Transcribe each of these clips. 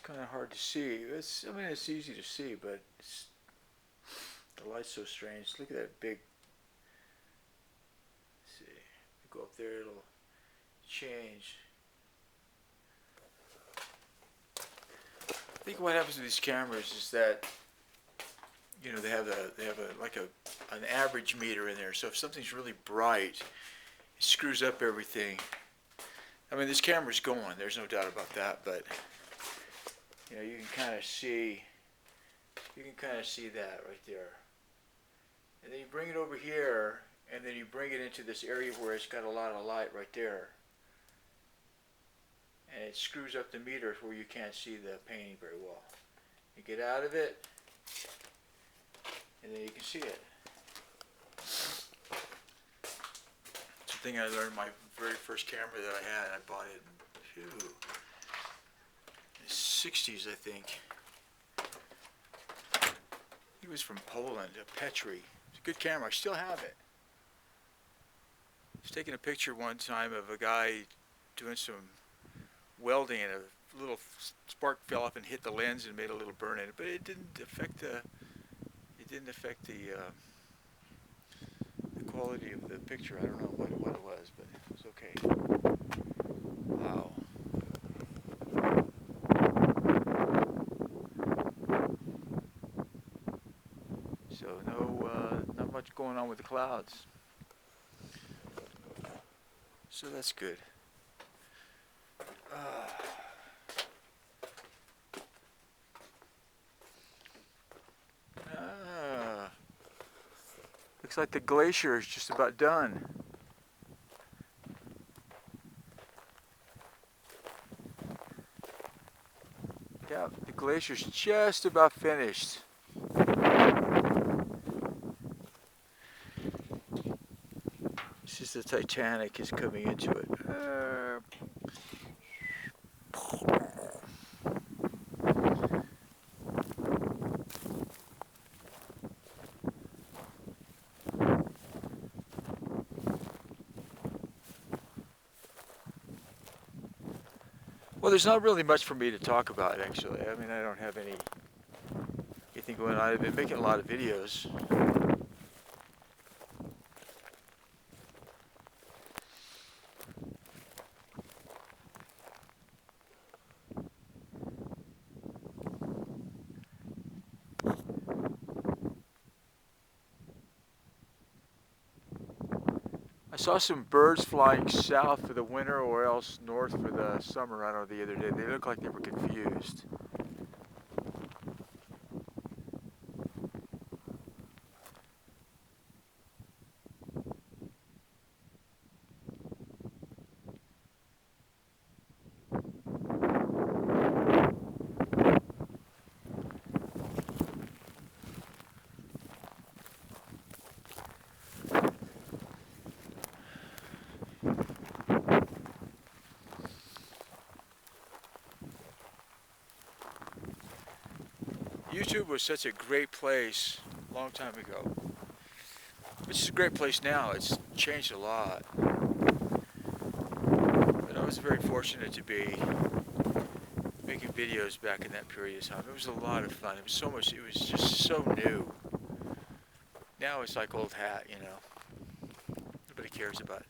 kind of hard to see. I mean, it's easy to see, but the light's so strange. Look at that big. Let's see, go up there, it'll change. I think what happens with these cameras is that they have an average meter in there. So if something's really bright, it screws up everything. I mean, this camera's going. There's no doubt about that, but you can kind of see. You can kind of see that right there. And then you bring it over here, and then you bring it into this area where it's got a lot of light right there. And it screws up the meter where you can't see the painting very well. You get out of it, and then you can see it. It's the thing I learned my very first camera that I had. I bought it in the 60s, I think. He was from Poland, a Petri. It's a good camera. I still have it. I was taking a picture one time of a guy doing some welding, and a little spark fell off and hit the lens and made a little burn in it. But it didn't affect the quality of the picture. I don't know what it was, but it was okay. Wow. So not much going on with the clouds. So that's good. Looks like the glacier is just about done. Yeah, the glacier's just about finished. It's just the Titanic is coming into it. Well, there's not really much for me to talk about, actually. I mean, I don't have anything going on. I've been making a lot of videos. I saw some birds flying south for the winter or else north for the summer, I don't know, the other day. They looked like they were confused. YouTube was such a great place a long time ago. It's a great place now. It's changed a lot. But I was very fortunate to be making videos back in that period of time. It was a lot of fun. It was so much. It was just so new. Now it's like old hat, Nobody cares about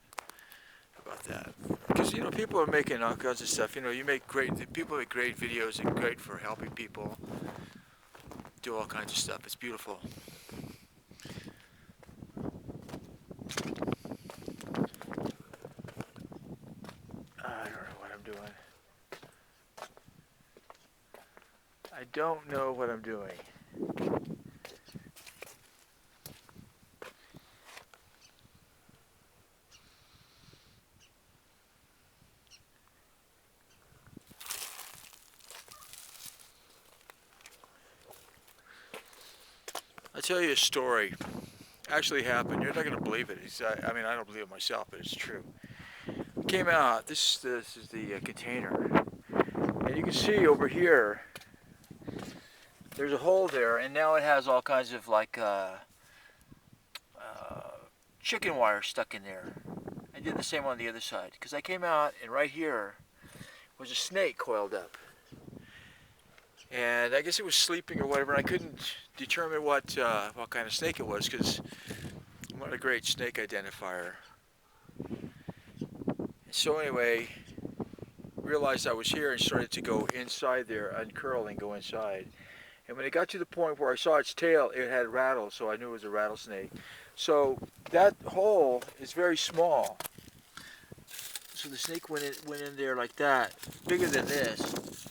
that. Because people are making all kinds of stuff. People make great videos and great for helping people. Do all kinds of stuff. It's beautiful. I don't know what I'm doing. I don't know what I'm doing. I'll tell you a story. Actually happened. You're not going to believe it. I mean, I don't believe it myself, but it's true. It came out. This is the container. And you can see over here, there's a hole there, and now it has all kinds of chicken wire stuck in there. I did the same on the other side, because I came out, and right here was a snake coiled up. and I guess it was sleeping or whatever. And I couldn't determine what kind of snake it was because I'm not a great snake identifier. So anyway, realized I was here and started to go inside there, uncurl and go inside. And when it got to the point where I saw its tail, it had rattled, so I knew it was a rattlesnake. So that hole is very small. So the snake went in there like that, bigger than this.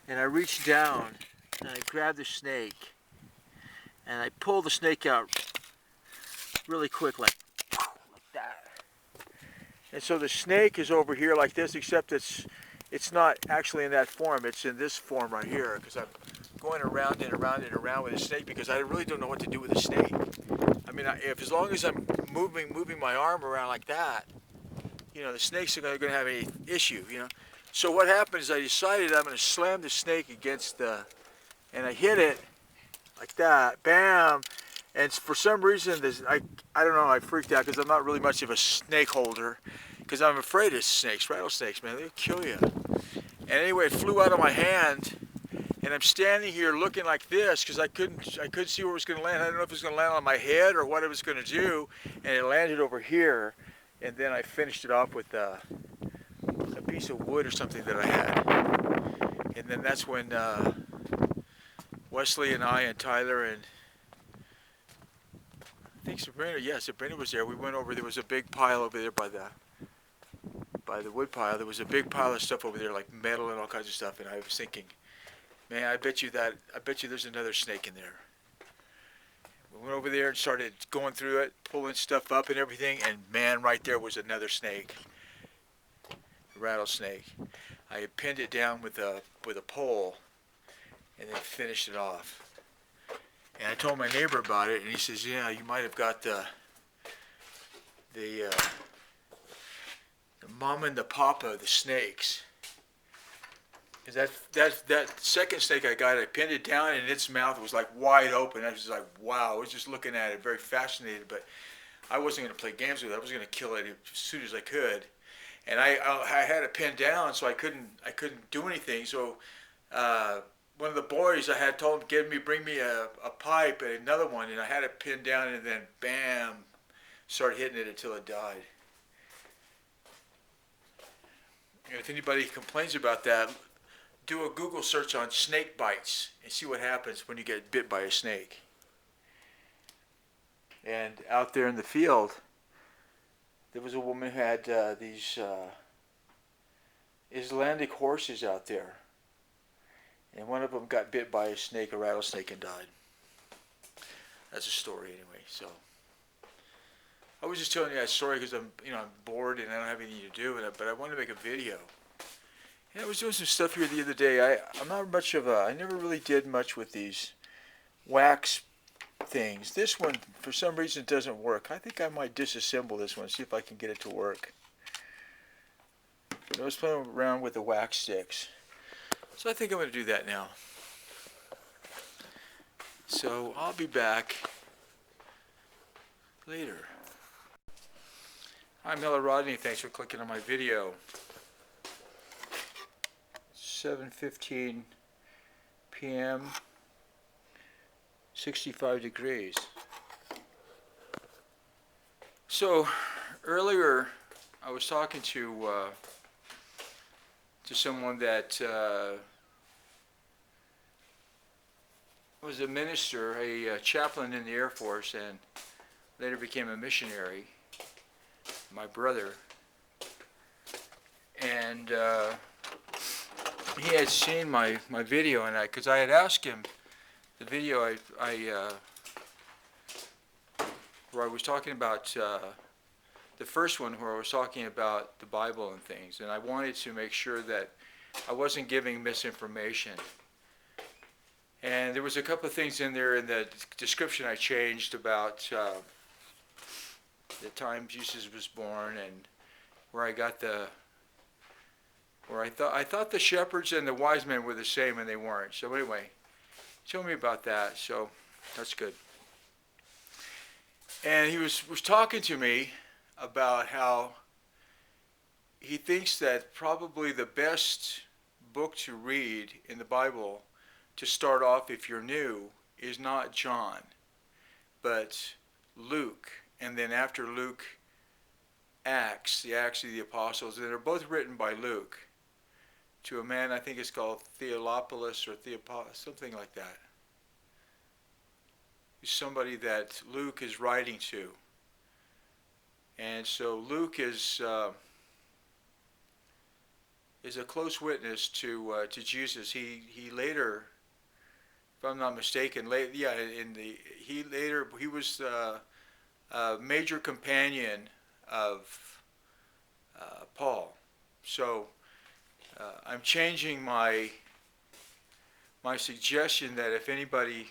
And I reached down and I grabbed the snake and I pulled the snake out really quick, like that. And so the snake is over here like this, except it's not actually in that form. It's in this form right here, because I'm going around and around and around with the snake because I really don't know what to do with the snake. I mean, if as long as I'm moving my arm around like that, you know, the snake's not going to have any issue, you know. So what happened is I decided I'm going to slam the snake against and I hit it like that, bam. And for some reason, I don't know, I freaked out because I'm not really much of a snake holder because I'm afraid of snakes, rattlesnakes, man, they'll kill you. And anyway, it flew out of my hand, and I'm standing here looking like this because I couldn't see where it was going to land. I don't know if it was going to land on my head or what it was going to do, and it landed over here. And then I finished it off with a piece of wood or something that I had. And then that's when Wesley and I and Tyler and I think Sabrina, yeah, Sabrina was there. We went over, there was a big pile over there by the wood pile. There was a big pile of stuff over there, like metal and all kinds of stuff. And I was thinking, man, I bet you there's another snake in there. We went over there and started going through it, pulling stuff up and everything, and man, right there was another snake, a rattlesnake. I had pinned it down with a pole, and then finished it off. And I told my neighbor about it, and he says, "Yeah, you might have got the mom and the papa of the snakes." Because that second snake I got, I pinned it down, and its mouth was like wide open. I was just like, wow. I was just looking at it, very fascinated. But I wasn't going to play games with it. I was going to kill it as soon as I could. And I had it pinned down, so I couldn't do anything. So one of the boys I had told him, bring me a pipe and another one, and I had it pinned down, and then bam, started hitting it until it died. And if anybody complains about that, do a Google search on snake bites and see what happens when you get bit by a snake. And out there in the field, there was a woman who had these Icelandic horses out there. And one of them got bit by a snake, a rattlesnake, and died. That's a story anyway. So I was just telling you that story because I'm bored and I don't have anything to do with it. But I wanted to make a video. And I was doing some stuff here the other day. I'm not much of I never really did much with these wax things. This one, for some reason, doesn't work. I think I might disassemble this one, see if I can get it to work. But I was playing around with the wax sticks. So I think I'm going to do that now. So I'll be back later. I'm hellorodney. Thanks for clicking on my video. 7:15 p.m. 65 degrees. So earlier I was talking to someone that was a minister, a chaplain in the Air Force, and later became a missionary, my brother. And he had seen my video, and because I had asked him, the video where I was talking about the first one where I was talking about the Bible and things, and I wanted to make sure that I wasn't giving misinformation. And there was a couple of things in there in the description I changed about the time Jesus was born, and where I got where I thought the shepherds and the wise men were the same, and they weren't. So anyway, tell me about that. So that's good. And he was talking to me about how he thinks that probably the best book to read in the Bible to start off if you're new is not John, but Luke. And then after Luke, Acts, the Acts of the Apostles. And they're both written by Luke to a man, I think it's called Theophilus or Theophilus, something like that. He's somebody that Luke is writing to. And so Luke is a close witness to Jesus. He later, if I'm not mistaken, he was a major companion of Paul. So I'm changing my suggestion that if anybody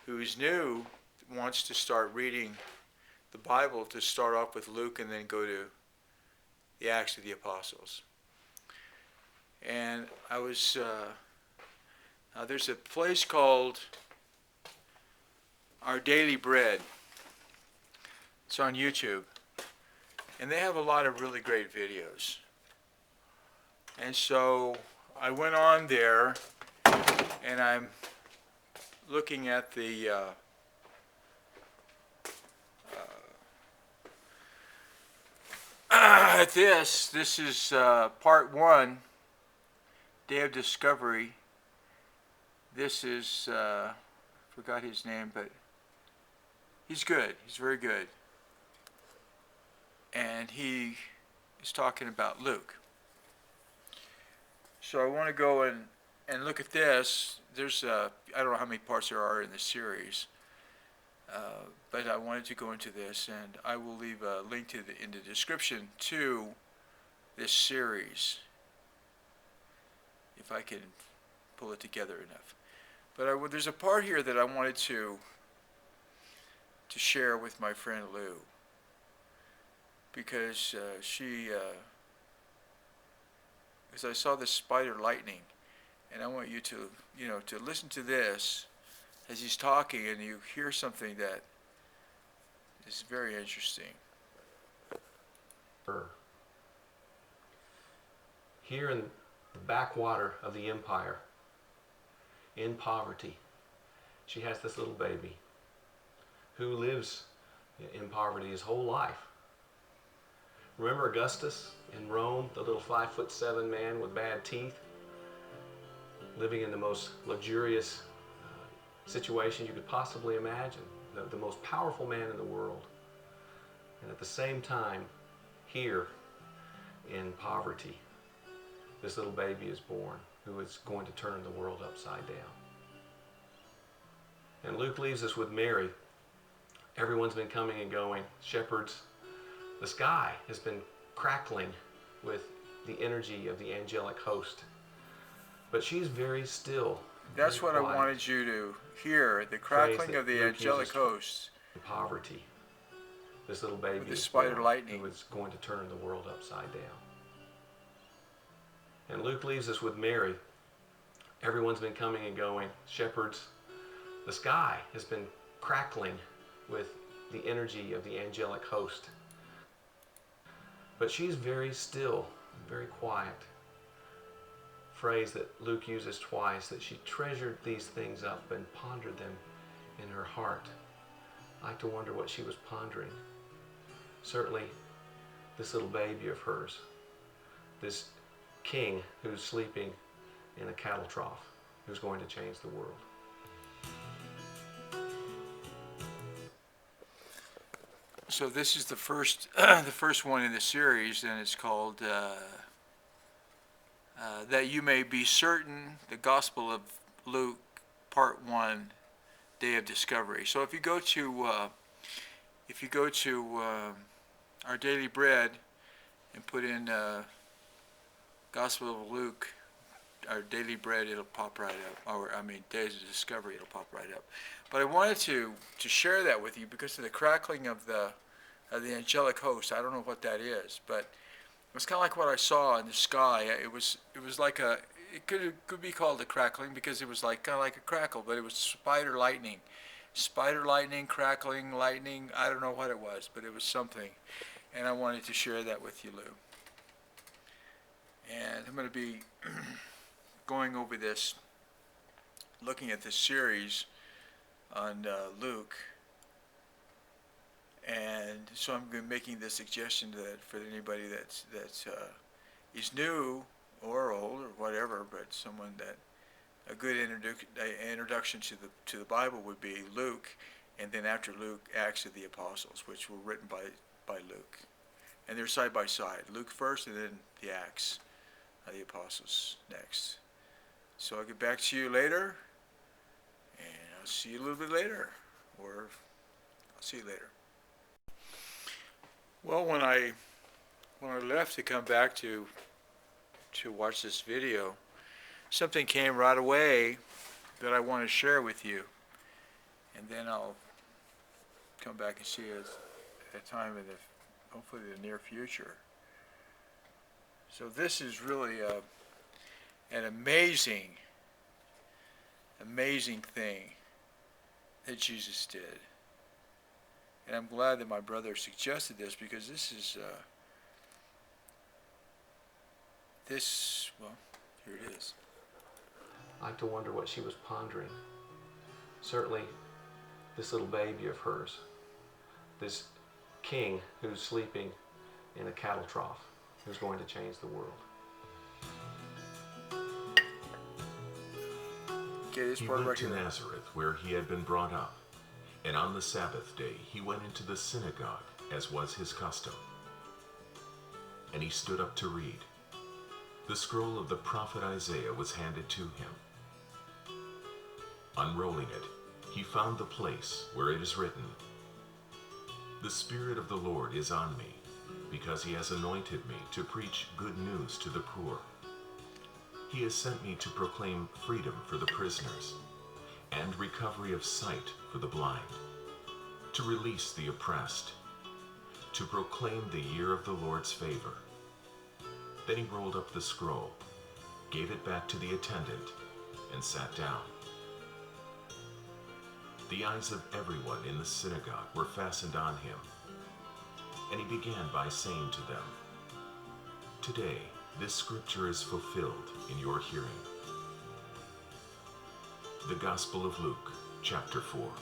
who's new wants to start reading the Bible, to start off with Luke and then go to the Acts of the Apostles. And I was, there's a place called Our Daily Bread. It's on YouTube. And they have a lot of really great videos. And so I went on there and I'm looking at the this is part 1, Day of Discovery. This is forgot his name, but he's good. He's very good. And he is talking about Luke. So I want to go and look at this. There's I don't know how many parts there are in the series, but I wanted to go into this, and I will leave a link to in the description to this series, if I can pull it together enough. But there's a part here that I wanted to share with my friend Lou, because because I saw this spider lightning, and I want you to to listen to this as he's talking, and you hear something that is very interesting. Here in the backwater of the empire, in poverty, she has this little baby who lives in poverty his whole life. Remember Augustus in Rome, the little 5'7" man with bad teeth, living in the most luxurious situation you could possibly imagine, the most powerful man in the world. And at the same time, here in poverty, this little baby is born who is going to turn the world upside down. And Luke leaves us with Mary. Everyone's been coming and going. Shepherds. The sky has been crackling with the energy of the angelic host. But she's very still. That's what I wanted you to hear, the crackling of the angelic host. Poverty. This little baby with the spider lightning who is going to turn the world upside down. And Luke leaves us with Mary. Everyone's been coming and going. Shepherds. The sky has been crackling with the energy of the angelic host. But she's very still, very quiet. Phrase that Luke uses twice, that she treasured these things up and pondered them in her heart. I like to wonder what she was pondering. Certainly, this little baby of hers, this king who's sleeping in a cattle trough, who's going to change the world. So this is the first one in the series, and it's called That You May Be Certain, the Gospel of Luke, Part 1, Day of Discovery. So if you go to Our Daily Bread and put in Gospel of Luke, Our Daily Bread, it'll pop right up. Or Days of Discovery, it'll pop right up. But I wanted to share that with you because of the crackling of the angelic host. I don't know what that is, but it's kind of like what I saw in the sky. It was like it could be called a crackling because it was kind of like a crackle, but it was spider lightning, crackling, lightning. I don't know what it was, but it was something, and I wanted to share that with you, Lou. And I'm going to be going over this, looking at this series on Luke, and so I'm making the suggestion that for anybody that's is new or old or whatever, but someone that a good introduction to the Bible would be Luke, and then after Luke, Acts of the Apostles, which were written by Luke, and they're side by side. Luke first, and then the Acts of the Apostles next. So I'll get back to you later, and I'll see you a little bit later, or I'll see you later. Well, when I left to come back to watch this video, something came right away that I want to share with you, and then I'll come back and see it at a time in the hopefully the near future. So this is really an amazing thing that Jesus did. And I'm glad that my brother suggested this, because this is, well, here it is. I like to wonder what she was pondering. Certainly, this little baby of hers, this king who's sleeping in a cattle trough, who's going to change the world. Okay, this He part went right to here. Nazareth, where he had been brought up, and on the Sabbath day he went into the synagogue, as was his custom. And he stood up to read. The scroll of the prophet Isaiah was handed to him. Unrolling it, he found the place where it is written, "The Spirit of the Lord is on me, because he has anointed me to preach good news to the poor. He has sent me to proclaim freedom for the prisoners, and recovery of sight for the blind, to release the oppressed, to proclaim the year of the Lord's favor." Then he rolled up the scroll, gave it back to the attendant, and sat down. The eyes of everyone in the synagogue were fastened on him, and he began by saying to them, "Today this scripture is fulfilled in your hearing." The Gospel of Luke, chapter 4.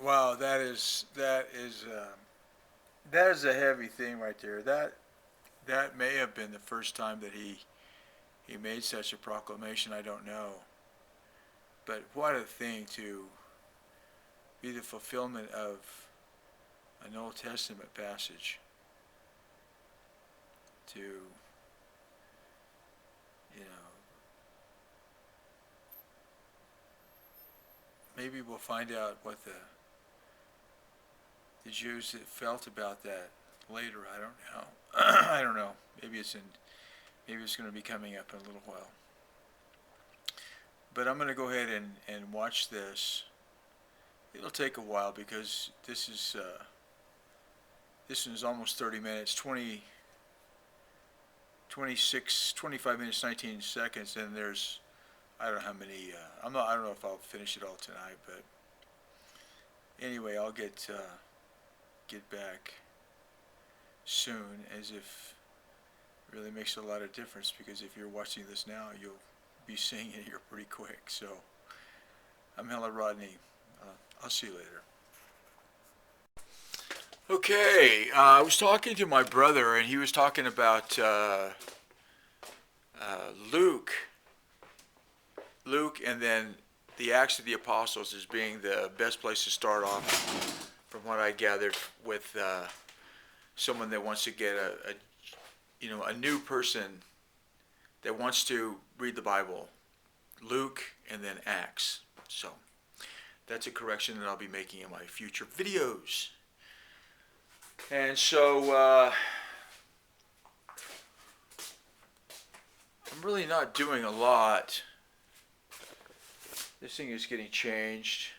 Wow, that is a heavy thing right there. That may have been the first time that he made such a proclamation. I don't know, but what a thing to be the fulfillment of an Old Testament passage. To, you know, maybe we'll find out what the Jews felt about that later. I don't know. I don't know. Maybe it's going to be coming up in a little while. But I'm going to go ahead and watch this. It'll take a while, because this is almost 30 minutes, 25 minutes, 19 seconds, and there's, I don't know how many, I don't know if I'll finish it all tonight, but anyway, I'll get back soon, as if it really makes a lot of difference, because if you're watching this now, you'll be seeing it here pretty quick. So I'm hellorodney. I'll see you later. Okay, I was talking to my brother, and he was talking about Luke, and then the Acts of the Apostles as being the best place to start off, from what I gathered, with someone that wants to get a new person that wants to read the Bible. Luke and then Acts. So that's a correction that I'll be making in my future videos. And so I'm really not doing a lot. This thing is getting changed,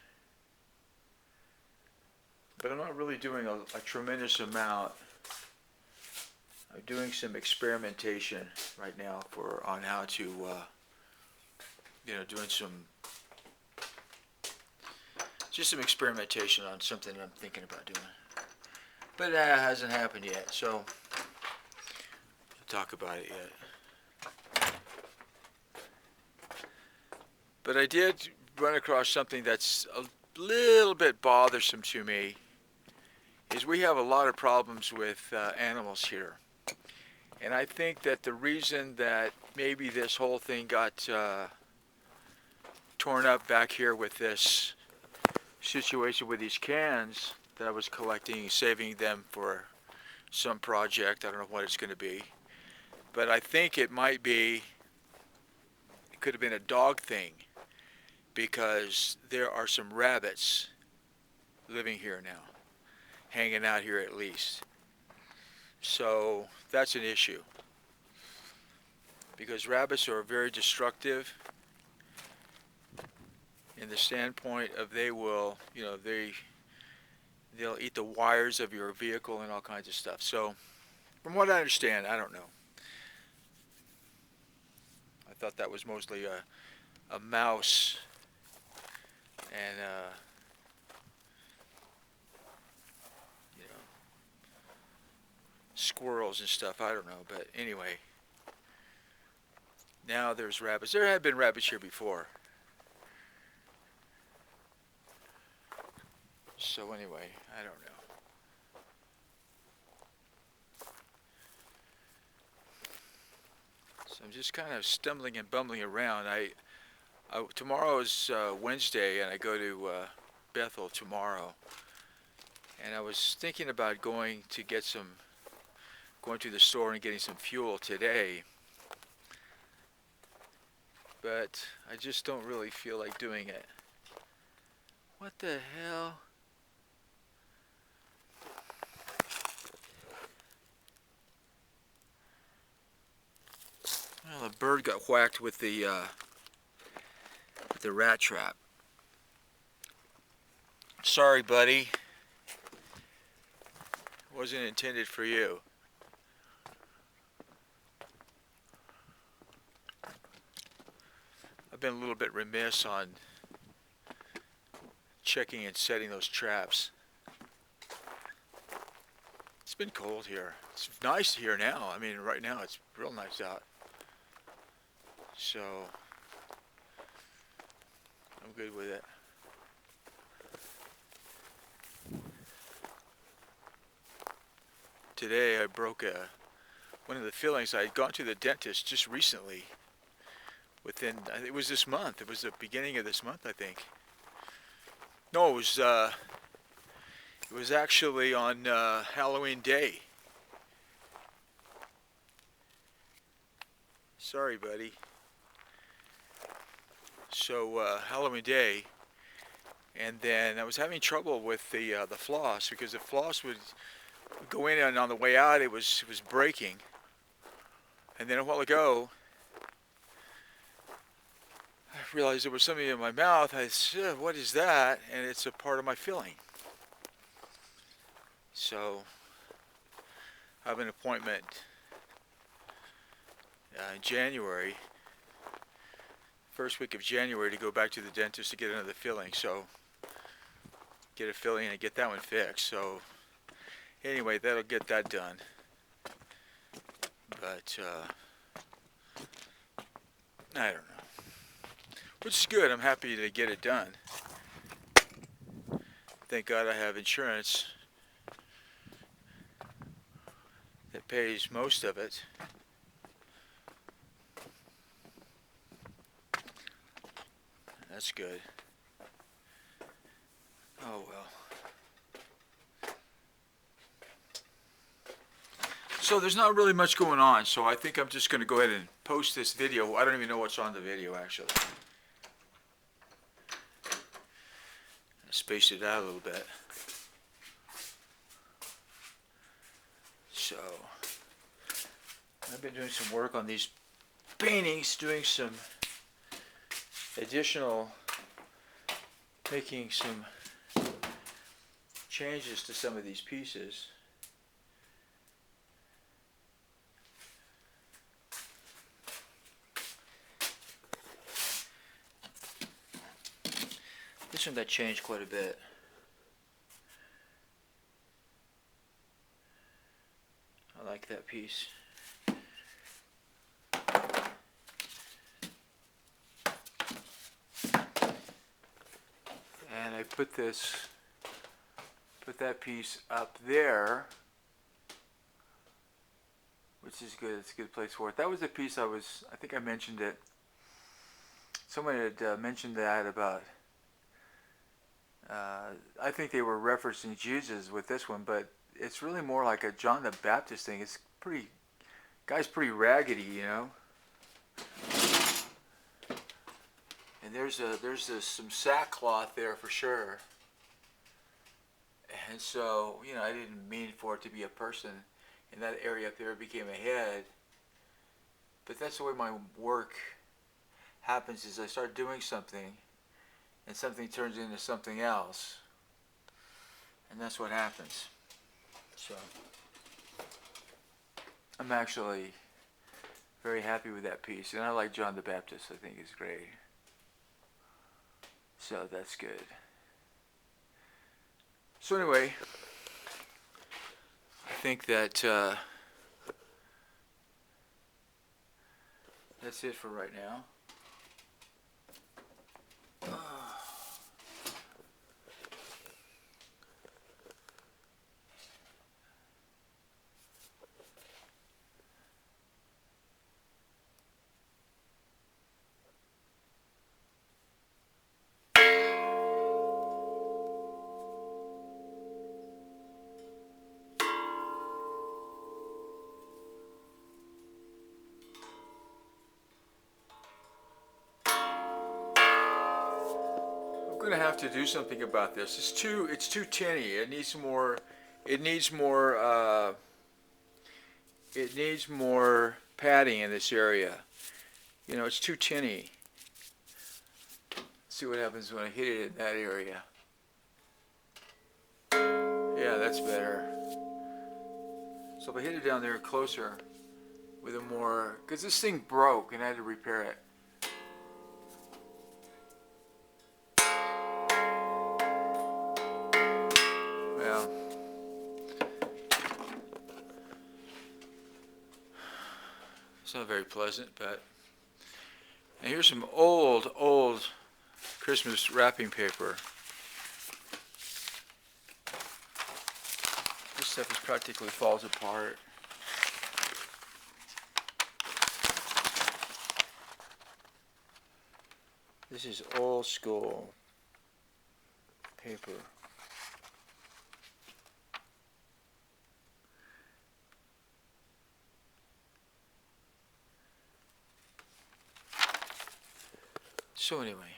but I'm not really doing a tremendous amount. I'm doing some experimentation right now on how to, doing some Just some experimentation on something I'm thinking about doing. But that hasn't happened yet, so we'll talk about it yet. But I did run across something that's a little bit bothersome to me, is we have a lot of problems with animals here. And I think that the reason that maybe this whole thing got torn up back here with this situation with these cans that I was collecting, saving them for some project, I don't know what it's going to be, but I think it might be, it could have been a dog thing, because there are some rabbits living here now, hanging out here at least. So that's an issue, because rabbits are very destructive in the standpoint of they will, you know, they'll eat the wires of your vehicle and all kinds of stuff. So from what I understand, I don't know. I thought that was mostly a mouse and you know, squirrels and stuff. I don't know, but anyway, now there's rabbits. There have been rabbits here before. So anyway, I don't know. So I'm just kind of stumbling and bumbling around. Tomorrow is Wednesday, and I go to Bethel tomorrow. And I was thinking about going to the store and getting some fuel today. But I just don't really feel like doing it. What the hell? Well, a bird got whacked with the rat trap. Sorry, buddy. Wasn't intended for you. I've been a little bit remiss on checking and setting those traps. It's been cold here. It's nice here now. I mean, right now it's real nice out. So I'm good with it. Today I broke one of the fillings. I had gone to the dentist just recently. It was this month. It was the beginning of this month, I think. No, it was actually on Halloween Day. Sorry, buddy. So Halloween Day, and then I was having trouble with the floss, because the floss would go in, and on the way out it was breaking. And then a while ago, I realized there was something in my mouth. I said, "What is that?" And it's a part of my filling. So I have an appointment in January, first week of January, to go back to the dentist to get another filling. So get a filling and get that one fixed. So anyway, that'll get that done. But I don't know. Which is good. I'm happy to get it done. Thank God I have insurance that pays most of it. That's good. Oh well. So there's not really much going on, so I think I'm just going to go ahead and post this video. I don't even know what's on the video, actually. I spaced it out a little bit. So I've been doing some work on these paintings, doing some additional, making some changes to some of these pieces. This one got changed quite a bit. I like that piece. And I put that piece up there, which is good. It's a good place for it. That was the piece I think I mentioned it. Someone had mentioned that about, I think they were referencing Jesus with this one, but it's really more like a John the Baptist thing. It's guy's pretty raggedy, you know. And there's some sackcloth there for sure. And so, you know, I didn't mean for it to be a person in that area up there. It became a head. But that's the way my work happens, is I start doing something and something turns into something else. And that's what happens. So I'm actually very happy with that piece. And I like John the Baptist. I think he's great. So that's good. So anyway, I think that that's it for right now. I'm gonna have to do something about this. It's too tinny. It needs more padding in this area. You know, it's too tinny. Let's see what happens when I hit it in that area. Yeah, that's better. So if I hit it down there closer with a more, because this thing broke and I had to repair it. Well, it's not very pleasant, but. And here's some old Christmas wrapping paper. This stuff is practically falls apart. This is old school paper. So anyway,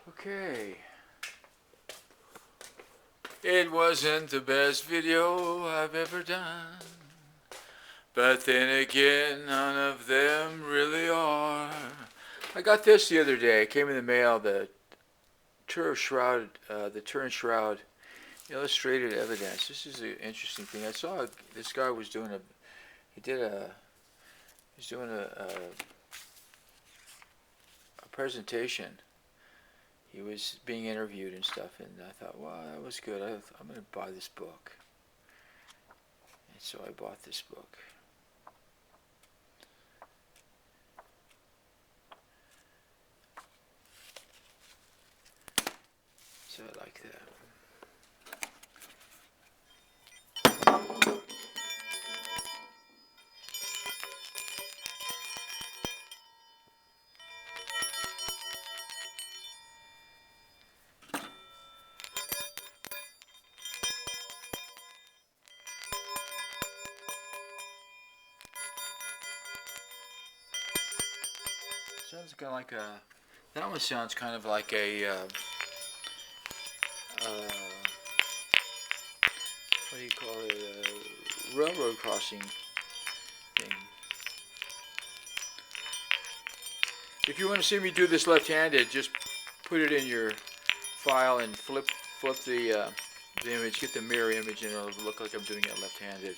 okay. It wasn't the best video I've ever done, but then again, none of them really are. I got this the other day. It came in the mail. The Turin Shroud illustrated evidence. This is an interesting thing. I saw this guy was doing he's doing a presentation. He was being interviewed and stuff, and I thought, wow, that was good. I'm going to buy this book. And so I bought this book. So I like that. Sounds kind of like a. That one sounds kind of like a. What do you call it? A railroad crossing thing. If you want to see me do this left-handed, just put it in your file and flip the the image, get the mirror image, and it'll look like I'm doing it left-handed.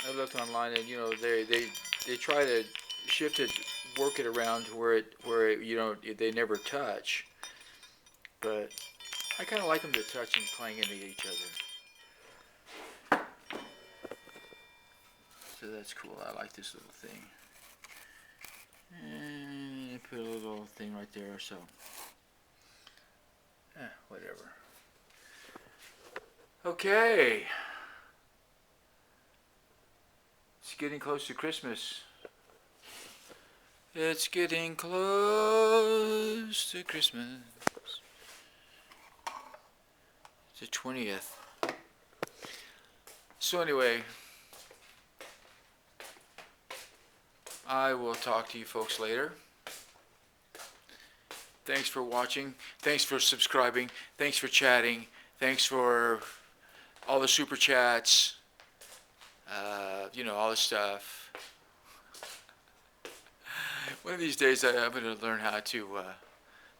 I looked online, and they try to shift it, work it around to where they never touch. But I kind of like them to touch and clang into each other. So that's cool. I like this little thing. And put a little thing right there, so whatever. Okay. It's getting close to Christmas. It's getting close to Christmas. It's the 20th. So anyway, I will talk to you folks later. Thanks for watching. Thanks for subscribing. Thanks for chatting. Thanks for all the super chats. All this stuff. One of these days I'm going to learn how to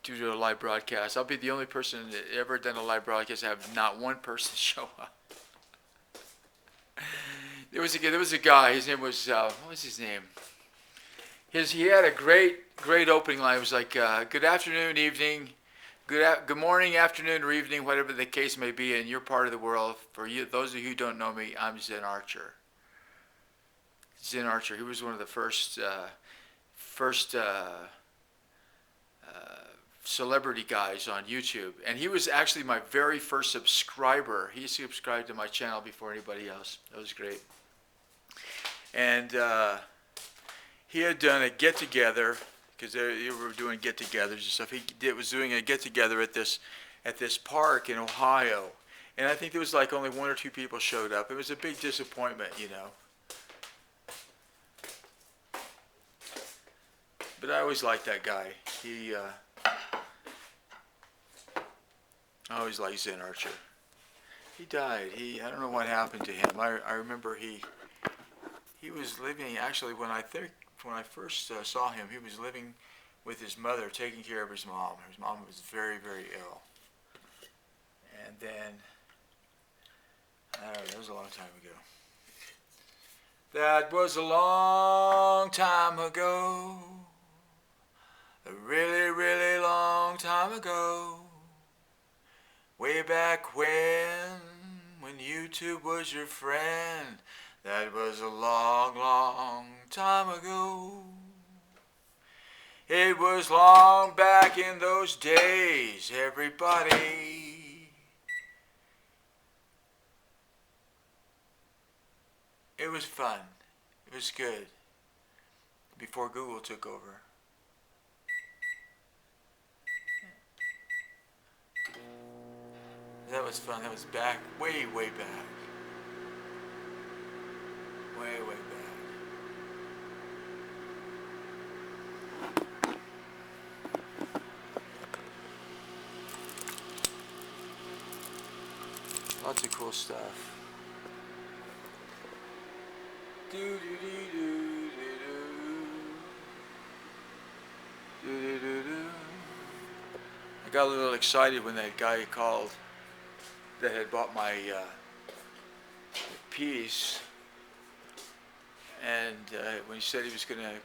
do a live broadcast. I'll be the only person that ever done a live broadcast to have not one person show up. There was a guy. His name was what was his name? He had a great opening line. It was like good afternoon, evening, good morning, afternoon, or evening, whatever the case may be in your part of the world. For you, those of you who don't know me, I'm Zen Archer. Zen Archer. He was one of the first celebrity guys on YouTube, and he was actually my very first subscriber. He subscribed to my channel before anybody else. That was great. And he had done a get-together, because they were doing get-togethers and stuff. He was doing a get-together at this park in Ohio, and I think there was like only 1 or 2 people showed up. It was a big disappointment, But I always liked that guy. I always liked Zen Archer. He died. I don't know what happened to him. I remember he was living, actually, when I first saw him, he was living with his mother, taking care of his mom. His mom was very, very ill. And then, I don't know, that was a long time ago. That was a long time ago. A really, really long time ago. Way back when YouTube was your friend. That was a long, long time ago. It was long back in those days, everybody. It was fun. It was good. Before Google took over. That was fun. That was back, way, way back. Way, way back. Lots of cool stuff. I got a little excited when that guy called that had bought my piece, and when he said he was going to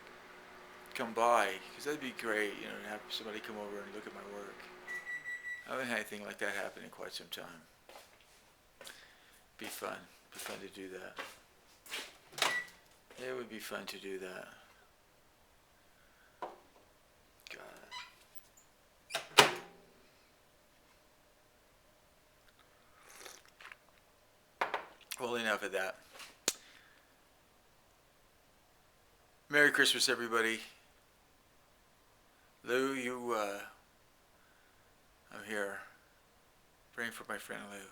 come by, because that'd be great, to have somebody come over and look at my work. I haven't had anything like that happen in quite some time. Be fun. Be fun to do that. It would be fun to do that. God. Well, enough of that. Merry Christmas, everybody. Lou, I'm here praying for my friend Lou.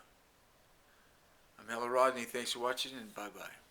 I'm hellorodney. Thanks for watching, and bye-bye.